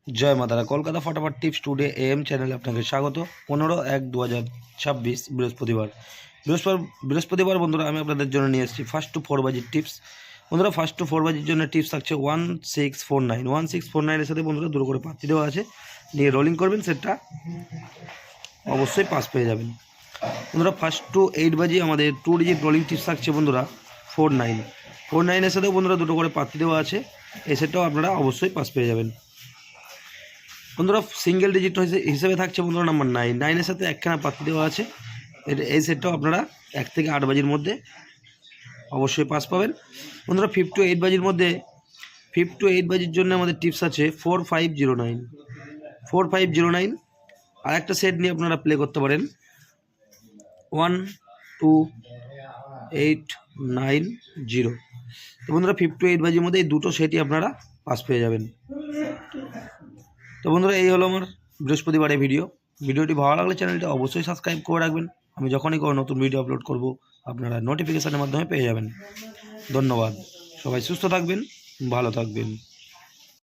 জয় মাতারা। কলকাতা ফটাফট tips today M চ্যানেলে আপনাকে স্বাগত। 15/1/2026 বৃহস্পতিবার। বৃহস্পতিবার বন্ধুরা আমি আপনাদের জন্য নিয়ে এসেছি ফার্স্ট টু 4 বাজির টিপস। বন্ধুরা ফার্স্ট টু 4 বাজির জন্য টিপস থাকছে 1649। 1649 এর সাথে বন্ধুরা দুটো করে পাত্তি দেওয়া আছে, নিয়ে রোলিং করবেন, সেটটা অবশ্যই পাস পেয়ে যাবেন। বন্ধুরা ফার্স্ট টু 8 বাজি আমাদের 2 ডিজিট রোলিং টিপস থাকছে বন্ধুরা 49 এর সাথেও বন্ধুরা দুটো করে পাত্তি দেওয়া আছে, এই সেটটাও আপনারা অবশ্যই পাস পেয়ে যাবেন। বন্ধুরা সিঙ্গেল ডিজিট হিসেবে থাকছে বন্ধুরা নাম্বার 9 এর সাথে একখানা পাত্তি দেওয়া আছে, এই সেটটাও আপনারা 1 থেকে 8 বাজির মধ্যে অবশ্যই পাস পাবেন। বন্ধুরা 5 to 8 বাজির মধ্যে 5 to 8 বাজির জন্য আমাদের টিপস আছে 4509। আর একটা সেট নিয়ে আপনারা প্লে করতে পারেন 12890। তো বন্ধুরা 5 to 8 বাজির মধ্যে এই দুটো সেটই আপনারা পাস পেয়ে যাবেন। তো বন্ধুরা এই হলো আমার বৃহস্পতিবারের ভিডিওটি ভালো লাগলে চ্যানেলটি অবশ্যই সাবস্ক্রাইব করে রাখবেন। আমি যখনই কোনো নতুন ভিডিও আপলোড করব আপনারা নোটিফিকেশানের মাধ্যমে পেয়ে যাবেন। ধন্যবাদ। সবাই সুস্থ থাকবেন, ভালো থাকবেন।